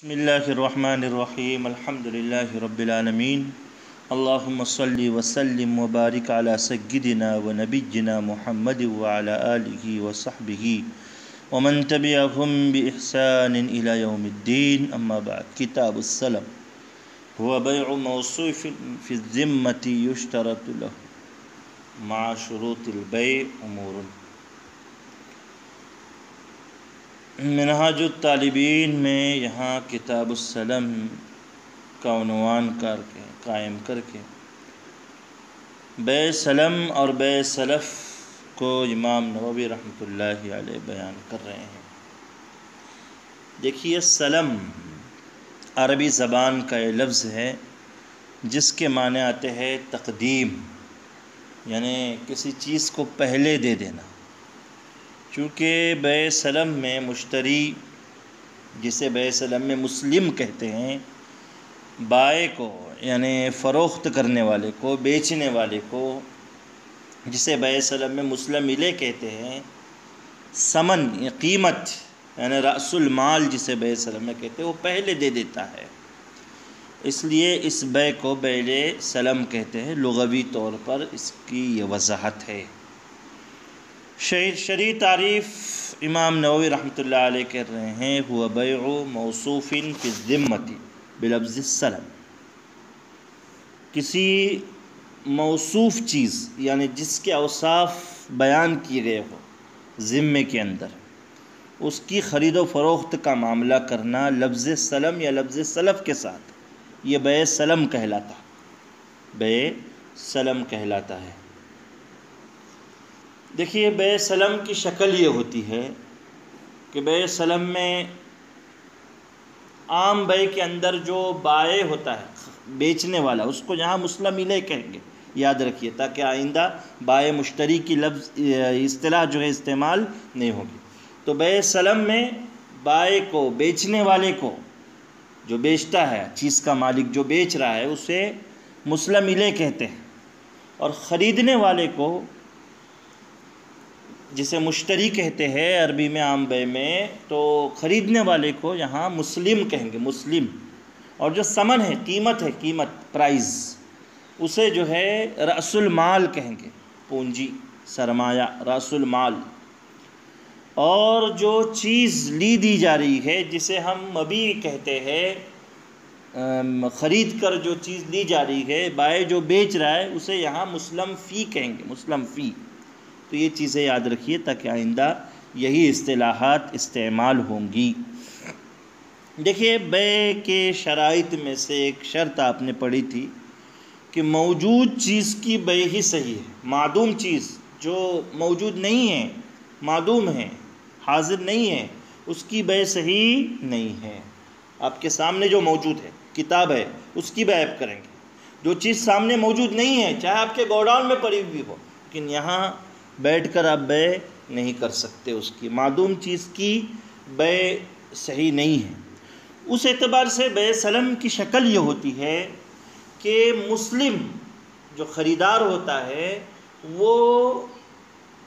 بسم اللہ الرحمن الرحیم الحمد للہ رب العالمین اللہم صلی وسلم وبارک علی سیدنا و نبینا محمد وعلی آلہ وصحبہ ومن تبعہم بإحسان الی یوم الدین اما بعد کتاب السلم هو بیع موصوف فی الذمة یشترط له مع شروط البیع امور منہاج الطالبین میں یہاں کتاب السلم کا عنوان قائم کر کے بیع سلم اور بیع سلف کو امام نووی رحمۃ اللہ علیہ بیان کر رہے ہیں۔ دیکھیے، سلم عربی زبان کا یہ لفظ ہے جس کے معنی آتے ہیں تقدیم، یعنی کسی چیز کو پہلے دے دینا۔ چونکہ بیع سلم میں مشتری، جسے بیع سلم میں مسلم کہتے ہیں، بائع کو یعنی فروخت کرنے والے کو، بیچنے والے کو، جسے بیع سلم میں مسلم الیہ کہتے ہیں، ثمن یا قیمت یعنی رأس المال جسے بیع سلم میں کہتے ہیں، وہ پہلے دے دیتا ہے۔ اس لیے اس بیع کو بیع سلم کہتے ہیں۔ لغوی طور پر اس کی یہ وضاحت ہے۔ شرعی تعریف امام نووی رحمۃ اللہ علیہ کہہ رہے ہیں، ہوا بیع موصوف فی الذمۃ بلفظ السلم۔ کسی موصوف چیز یعنی جس کے اوصاف بیان کیے گئے ہو ذمے کے اندر، اس کی خرید و فروخت کا معاملہ کرنا لفظ سلم یا لفظ سلف کے ساتھ، یہ بیع سلم کہلاتا ہے، بیع سلم کہلاتا ہے۔ دیکھیے، بیع سلم کی شکل یہ ہوتی ہے کہ بیع سلم میں عام بیع کے اندر جو بائع ہوتا ہے، بیچنے والا، اس کو یہاں مسلم الیہ کہیں گے، یاد رکھیے، تاکہ آئندہ بائع مشتری کی لفظ اصطلاح جو ہے استعمال نہیں ہوگی۔ تو بیع سلم میں بائع کو، بیچنے والے کو، جو بیچتا ہے، چیز کا مالک جو بیچ رہا ہے، اسے مسلم الیہ کہتے ہیں، اور خریدنے والے کو، جسے مشتری کہتے ہیں عربی میں عام بیع میں، تو خریدنے والے کو یہاں مسلم کہیں گے، مسلم۔ اور جو ثمن ہے، قیمت ہے، قیمت، پرائز، اسے جو ہے رأس المال کہیں گے، پونجی، سرمایہ، رأس المال۔ اور جو چیز لی دی جا رہی ہے، جسے ہم مبیع کہتے ہیں، خرید کر جو چیز لی جا رہی ہے، بائع جو بیچ رہا ہے، اسے یہاں مسلم فی کہیں گے، مسلم فی۔ تو یہ چیزیں یاد رکھیے تاکہ آئندہ یہی اصطلاحات استعمال ہوں گی۔ دیکھیے، بیع کے شرائط میں سے ایک شرط آپ نے پڑھی تھی کہ موجود چیز کی بیع ہی صحیح ہے۔ معدوم چیز جو موجود نہیں ہے، معدوم ہے، حاضر نہیں ہے، اس کی بیع صحیح نہیں ہے۔ آپ کے سامنے جو موجود ہے، کتاب ہے، اس کی بیع آپ کریں گے۔ جو چیز سامنے موجود نہیں ہے، چاہے آپ کے گوڈاؤن میں پڑی ہوئی ہو، لیکن یہاں بیٹھ کر آپ بیع نہیں کر سکتے، اس کی معدوم چیز کی بیع صحیح نہیں ہے۔ اس اعتبار سے بیع سلم کی شکل یہ ہوتی ہے کہ مسلم جو خریدار ہوتا ہے، وہ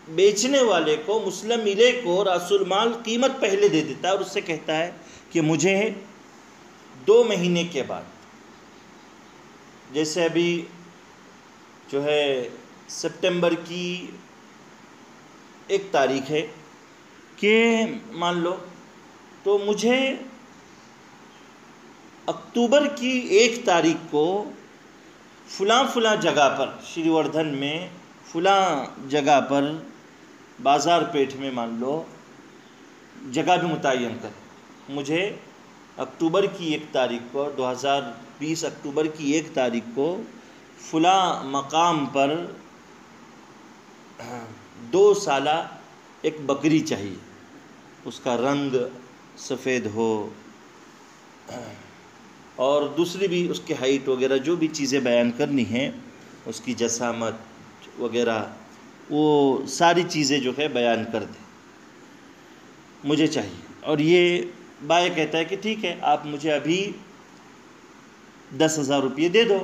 بیچنے والے کو، مسلم الیہ کو، رأس المال، قیمت پہلے دے دیتا ہے، اور اس سے کہتا ہے کہ مجھے 2 مہینے کے بعد، جیسے ابھی جو ہے سپٹمبر کی 1 تاریخ ہے، کہ مان لو، تو مجھے اکتوبر کی 1 تاریخ کو فلاں جگہ پر، شری وردھن میں فلاں جگہ پر، بازار پیٹھ میں مان لو، جگہ بھی متعین کر، مجھے اکتوبر کی 1 تاریخ کو، 2020 اکتوبر کی 1 تاریخ کو فلاں مقام پر 2 سالہ ایک بکری چاہیے، اس کا رنگ سفید ہو، اور دوسری بھی اس کی ہائٹ وغیرہ جو بھی چیزیں بیان کرنی ہیں، اس کی جسامت وغیرہ، وہ ساری چیزیں جو ہے بیان کر دیں، مجھے چاہیے۔ اور یہ بائع کہتا ہے کہ ٹھیک ہے، آپ مجھے ابھی 10,000 روپے دے دو،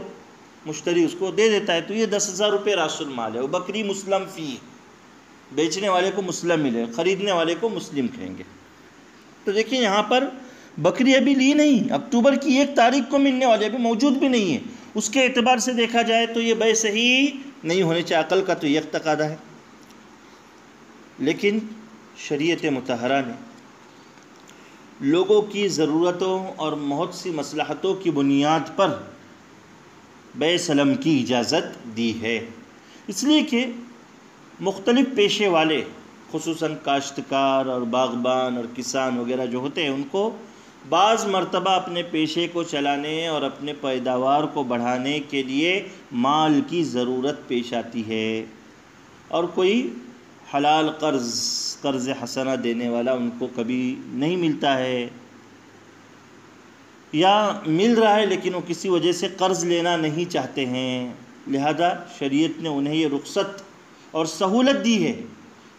مشتری اس کو دے دیتا ہے، تو یہ 10,000 روپے رأس المال ہے، وہ بکری مسلم فی ہے، بیچنے والے کو مسلم ملے، خریدنے والے کو مسلم کہیں گے۔ تو دیکھیں، یہاں پر بکری ابھی لی نہیں، اکتوبر کی 1 تاریخ کو ملنے والی، ابھی موجود بھی نہیں ہے، اس کے اعتبار سے دیکھا جائے تو یہ بے صحیح نہیں ہونے چاہیے، عقل کا تو یہ تقاضا ہے۔ لیکن شریعت مطہرہ نے لوگوں کی ضرورتوں اور بہت سی مصلحتوں کی بنیاد پر بے سلم کی اجازت دی ہے، اس لیے کہ مختلف پیشے والے خصوصاً کاشتکار اور باغبان اور کسان وغیرہ جو ہوتے ہیں، ان کو بعض مرتبہ اپنے پیشے کو چلانے اور اپنے پیداوار کو بڑھانے کے لیے مال کی ضرورت پیش آتی ہے، اور کوئی حلال قرض حسنہ دینے والا ان کو کبھی نہیں ملتا ہے، یا مل رہا ہے لیکن وہ کسی وجہ سے قرض لینا نہیں چاہتے ہیں، لہذا شریعت نے انہیں یہ رخصت اور سہولت دی ہے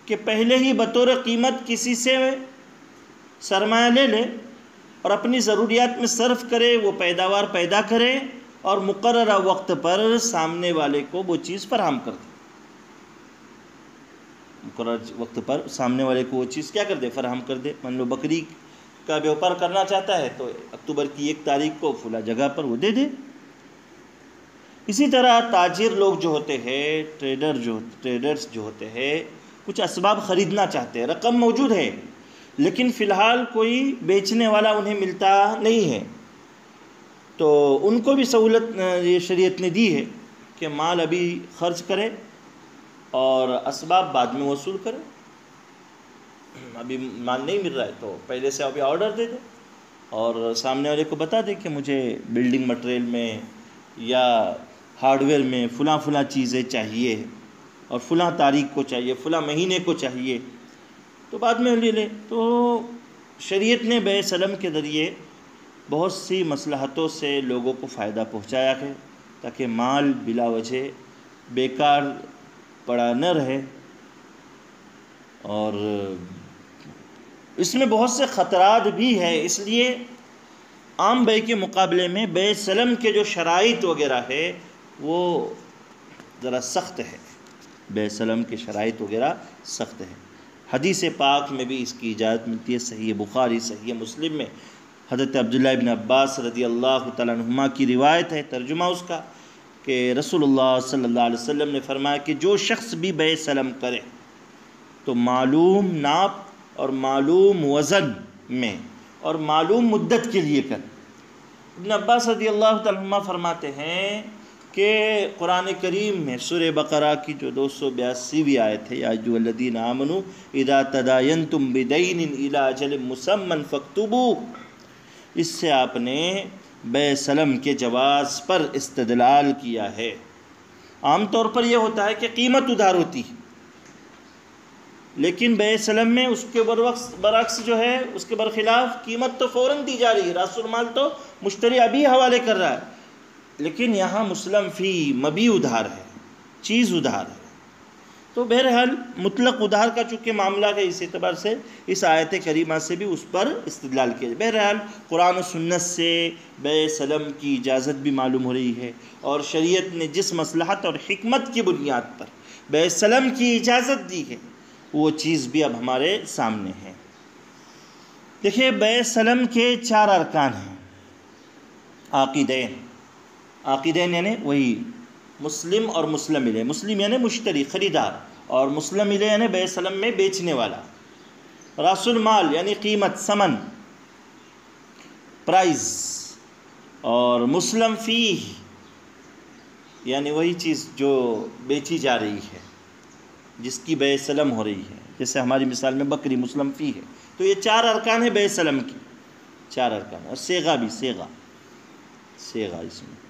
کہ پہلے ہی بطور قیمت کسی سے سرمایہ لے لے اور اپنی ضروریات میں صرف کرے، وہ پیداوار پیدا کرے اور مقررہ وقت پر سامنے والے کو وہ چیز فراہم کر دے، مقررہ وقت پر سامنے والے کو وہ چیز کیا کر دے، فراہم کر دے۔ مان لو بکری کا بیوپار کرنا چاہتا ہے تو اکتوبر کی 1 تاریخ کو فلاں جگہ پر وہ دے دے۔ اسی طرح تاجر لوگ جو ہوتے ہیں، ٹریڈرز جو ہوتے ہیں، کچھ اسباب خریدنا چاہتے ہیں، رقم موجود ہے لیکن فی الحال کوئی بیچنے والا انہیں ملتا نہیں ہے، تو ان کو بھی سہولت یہ شریعت نے دی ہے کہ مال ابھی خرچ کرے اور اسباب بعد میں وصول کرے۔ ابھی مال نہیں مل رہا ہے تو پہلے سے ابھی آرڈر دے دے اور سامنے والے کو بتا دے کہ مجھے بلڈنگ مٹیریل میں یا ہارڈ ویئر میں فلاں چیزیں چاہیے اور فلاں تاریخ کو چاہیے، فلاں مہینے کو چاہیے، تو بعد میں لے لے۔ تو شریعت نے بے سلم کے ذریعے بہت سی مصلحتوں سے لوگوں کو فائدہ پہنچایا ہے تاکہ مال بلا وجہ بیکار پڑا نہ رہے، اور اس میں بہت سے خطرات بھی ہیں، اس لیے عام بے کے مقابلے میں بے سلم کے جو شرائط وغیرہ ہے وہ ذرا سخت ہے، بے سلم کے شرائط وغیرہ سخت ہے۔ حدیث پاک میں بھی اس کی اجازت ملتی ہے، صحیح بخاری صحیح مسلم میں حضرت عبداللہ ابن عباس رضی اللہ تعالیٰ عنہما کی روایت ہے، ترجمہ اس کا کہ رسول اللہ صلی اللہ علیہ وسلم نے فرمایا کہ جو شخص بھی بے سلم کرے تو معلوم ناپ اور معلوم وزن میں اور معلوم مدت کے لیے کر۔ ابن عباس رضی اللہ تعالیٰ عنہما فرماتے ہیں کہ قرآن کریم میں سورہ بقرہ کی جو 282ویں آیت ہے، یا ایھا الذین آمنوا اذا تداینتم بدین الی اجل مسمى فاکتبوہ، اس سے آپ نے بے سلم کے جواز پر استدلال کیا ہے۔ عام طور پر یہ ہوتا ہے کہ قیمت ادھار ہوتی ہے، لیکن بے سلم میں اس کے برعکس جو ہے، اس کے برخلاف قیمت تو فوراً دی جا رہی ہے، راس المال تو مشتری ابھی حوالے کر رہا ہے، لیکن یہاں مسلم فی مبیع ادھار ہے، چیز ادھار ہے۔ تو بہرحال مطلق ادھار کا چونکہ معاملہ ہے، اس اعتبار سے اس آیت کریمہ سے بھی اس پر استدلال کیا جائے۔ بہرحال قرآن و سنت سے بے سلم کی اجازت بھی معلوم ہو رہی ہے، اور شریعت نے جس مصلحت اور حکمت کی بنیاد پر بے سلم کی اجازت دی ہے وہ چیز بھی اب ہمارے سامنے ہے۔ دیکھیے بے سلم کے 4 ارکان ہیں۔ عاقدین یعنی وہی مسلم اور مسلم الیہ، مسلم یعنی مشتری خریدار، اور مسلم الیہ یعنی بے سلم میں بیچنے والا۔ راس المال یعنی قیمت، ثمن، پرائز، اور مسلم فیہ یعنی وہی چیز جو بیچی جا رہی ہے، جس کی بے سلم ہو رہی ہے، جیسے ہماری مثال میں بکری مسلم فی ہے۔ تو یہ 4 ارکان ہیں بے سلم کی، 4 ارکان، اور صیغہ بھی، صیغہ اس میں۔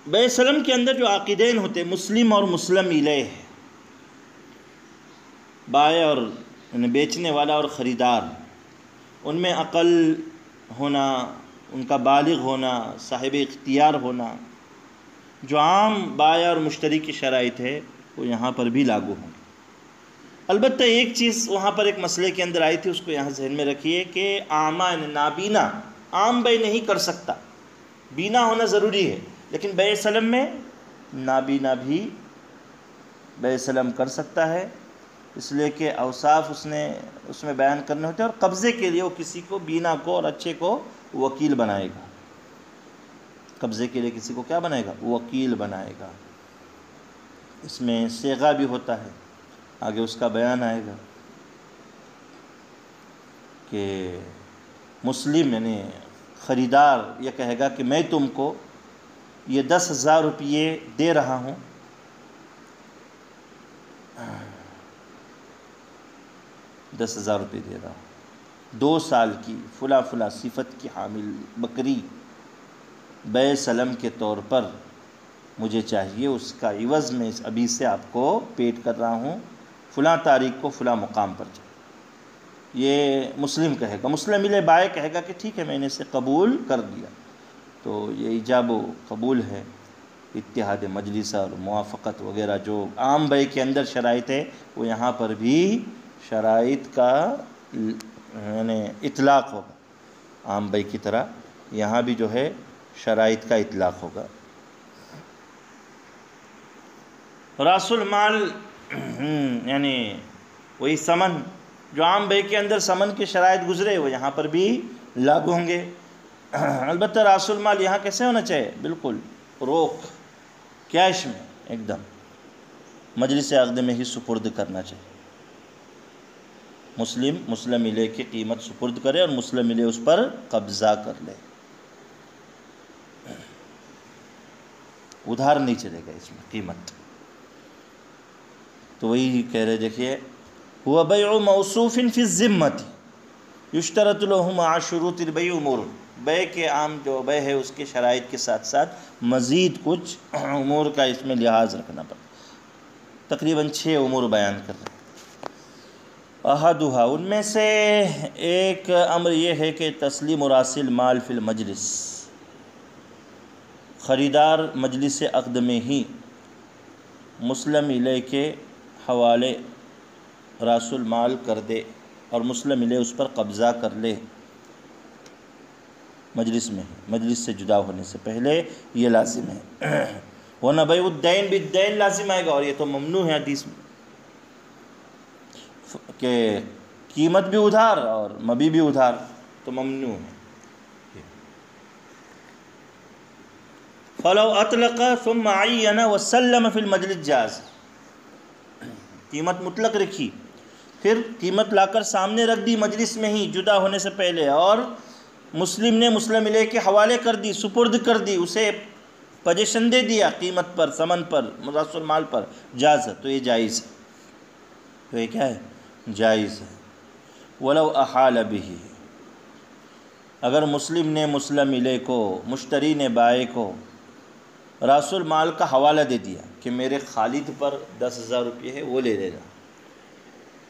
بے سلم کے اندر جو عاقدین ہوتے مسلم اور مسلم الیہ، بائع اور یعنی بیچنے والا اور خریدار، ان میں عقل ہونا، ان کا بالغ ہونا، صاحب اختیار ہونا، جو عام بائع اور مشتری کی شرائط ہے وہ یہاں پر بھی لاگو ہوں۔ البتہ ایک چیز وہاں پر ایک مسئلے کے اندر آئی تھی، اس کو یہاں ذہن میں رکھیے کہ اعمیٰ یعنی نابینا عام بے نہیں کر سکتا، بینا ہونا ضروری ہے، لیکن بے سلم میں نابینا بھی بے سلم کر سکتا ہے، اس لیے کہ اوصاف اس میں بیان کرنے ہوتے ہیں، اور قبضے کے لیے وہ کسی کو بینا کو اور اچھے کو وکیل بنائے گا. قبضے کے لیے کسی کو کیا بنائے گا؟ وکیل بنائے گا. اس میں صیغہ بھی ہوتا ہے، آگے اس کا بیان آئے گا کہ مسلم یعنی خریدار یہ کہے گا کہ میں تم کو یہ 10,000 روپیے دے رہا ہوں، 10,000 روپئے دے رہا ہوں، 2 سال کی فلاں فلاں صفت کی حامل بکری بیع سلم کے طور پر مجھے چاہیے، اس کا عوض میں ابھی سے آپ کو پیڈ کر رہا ہوں، فلاں تاریخ کو فلاں مقام پر جائے. یہ مسلم کہے گا. مسلم بائع کہے گا کہ ٹھیک ہے میں نے اسے قبول کر دیا. تو یہ ایجاب و قبول ہے. اتحاد مجلس اور موافقت وغیرہ جو عام بیع کے اندر شرائط ہے، وہ یہاں پر بھی شرائط کا یعنی اطلاق ہوگا. عام بیع کی طرح یہاں بھی جو ہے شرائط کا اطلاق ہوگا. راس المال یعنی وہی ثمن جو عام بیع کے اندر ثمن کے شرائط گزرے وہ یہاں پر بھی لاگو ہوں گے. البتہ راس المال یہاں کیسے ہونا چاہیے؟ بالکل روک، کیش میں ایک دم مجلس عقد میں ہی سپرد کرنا چاہیے. مسلم علیہ کی قیمت سپرد کرے اور مسلم علیہ اس پر قبضہ کر لے. ادھار نہیں چلے گا اس میں قیمت. تو وہی کہہ رہے دیکھیے هو بیع موصوف فی الذمۃ یشترط له مع شروط البیع امور. بیع کے عام جو بیع ہے اس کے شرائط کے ساتھ ساتھ مزید کچھ امور کا اس میں لحاظ رکھنا پڑتا. تقریباً 6 امور بیان کر رہے ہیں. احدھا ان میں سے ایک امر یہ ہے کہ تسلیم راس المال فی المجلس، خریدار مجلس عقد میں ہی مسلم علیہ کے حوالے راس المال کر دے اور مسلم علیہ اس پر قبضہ کر لے مجلس سے جدا ہونے سے پہلے. یہ لازم ہے. ورنہ بیع الدین بالدین لازم آئے گا، اور یہ تو ممنوع ہے حدیث میں کہ قیمت بھی ادھار اور مبی بھی ادھار، تو ممنوع ہے. فلو اطلق ثم عین وسلم فی المجلس جاز. قیمت مطلق رکھی، پھر قیمت لا کر سامنے رکھ دی مجلس میں ہی جدا ہونے سے پہلے، اور مسلم نے مسلم علیہ کے حوالے کر دی، سپرد کر دی، اسے پوزیشن دے دیا قیمت پر، ثمن پر، راس المال پر، جاز. تو یہ جائز ہے. تو یہ کیا ہے؟ جائز ہے. ولو احال به، اگر مسلم نے مسلم علیہ کو، مشتری نے بائع کو راس المال کا حوالہ دے دیا کہ میرے خالد پر 10,000 روپے ہے، وہ لے لینا،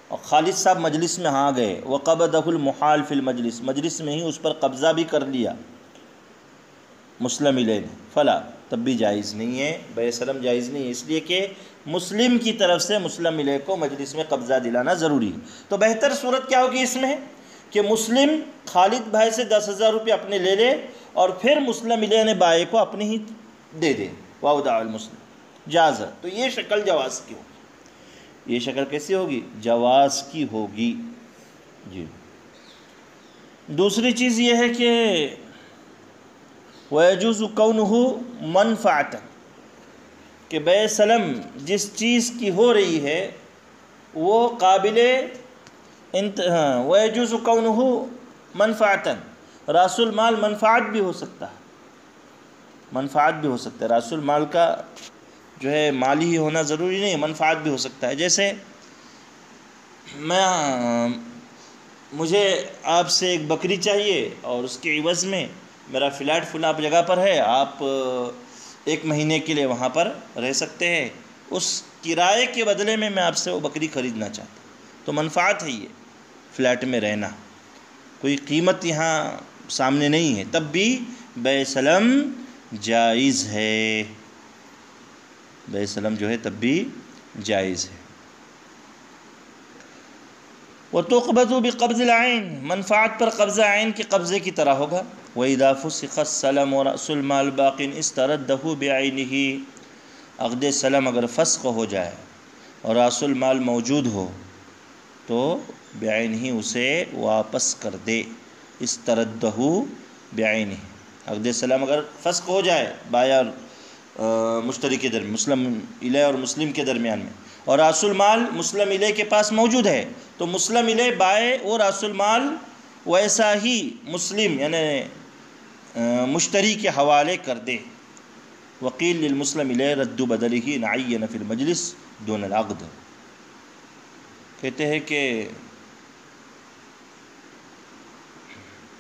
اور خالد صاحب مجلس میں آ گئے، وقبضہ المحال فی المجلس، مجلس میں ہی اس پر قبضہ بھی کر لیا مسلم علیہ نے، فلا، تب بھی جائز نہیں ہے. بیع سلم جائز نہیں ہے، اس لیے کہ مسلم کی طرف سے مسلم علیہ کو مجلس میں قبضہ دلانا ضروری ہے. تو بہتر صورت کیا ہوگی اس میں کہ مسلم خالد بھائی سے 10,000 روپے اپنے لے لے، اور پھر مسلم علیہ نے بائع کو اپنے ہی دے دے. واودع المسلم جاز. تو یہ شکل جواز کی ہوگی. یہ شکل کیسی ہوگی؟ جواز کی ہوگی. جی. دوسری چیز یہ ہے کہ وَيَجُوزُ كَوْنُهُ مَنْفَعَةً، کہ بیع سلم جس چیز کی ہو رہی ہے وہ قابل وَيَجُوزُ كَوْنُهُ مَنْفَعَةً، راس المال منفعت بھی ہو سکتا ہے. منفعت بھی ہو سکتا ہے. راس المال کا جو ہے مالی ہی ہونا ضروری نہیں، منفعت بھی ہو سکتا ہے. جیسے مجھے آپ سے ایک بکری چاہیے اور اس کے عوض میں میرا فلیٹ فلاں جگہ پر ہے، آپ 1 مہینے کے لیے وہاں پر رہ سکتے ہیں، اس کرائے کے بدلے میں آپ سے وہ بکری خریدنا چاہتا ہوں. تو منفعت ہے یہ فلیٹ میں رہنا، کوئی قیمت یہاں سامنے نہیں ہے، تب بھی بیع سلم جائز ہے. بیع سلم جو ہے تب بھی جائز ہے. وَتُقْبَضُ بِقَبْضِ الْعَيْنِ، منفعت پر قبضہ عین کے قبضے کی طرح ہوگا. وَإِذَا فُسِخَ السَّلَمُ وَرَأْسُ الْمَالِ بَاقٍ اسْتَرَدَّهُ بِعَيْنِهِ، عقد سلم اگر فسخ ہو جائے اور راس المال موجود ہو تو بعین ہی اسے واپس کر دے، استردہ بعین ہی۔ عقد سلام اگر فسخ ہو جائے بائع اور مشتری کے درمیان، مسلم الیہ اور مسلم کے درمیان میں، اور رأس المال مسلم الیہ کے پاس موجود ہے، تو مسلم الیہ بائع اور رأس المال ویسا ہی مسلم یعنی مشتری کے حوالے کر دے۔ وقیل للمسلم الیہ رد بدلہ ان عین فی المجلس دون العقد۔ کہتے ہیں کہ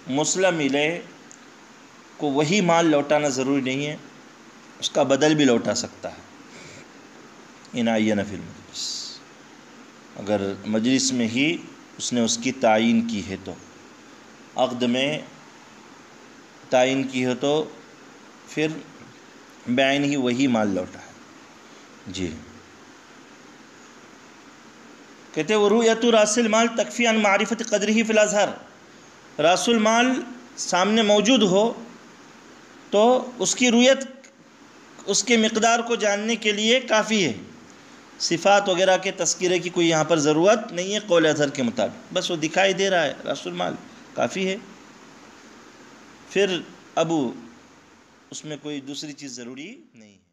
مسلم الیہ کو وہی مال لوٹانا ضروری نہیں ہے، اس کا بدل بھی لوٹا سکتا ہے، ان عین فی المجلس، اگر مجلس میں ہی اس نے اس کی تعیین کی ہے تو، عقد میں تعیین کی ہے تو پھر بعین ہی وہی مال لوٹا ہے۔ جی کہتے ہیں ورؤیت راس المال تکفی عن معرفت قدرہ فی الاظہر، راس المال سامنے موجود ہو تو اس کی رؤیت اس کے مقدار کو جاننے کے لیے کافی ہے، صفات وغیرہ کے تذکرے کی کوئی یہاں پر ضرورت نہیں ہے قول اظہر کے مطابق، بس وہ دکھائی دے رہا ہے راس المال کافی ہے، پھر اب اس میں کوئی دوسری چیز ضروری نہیں ہے۔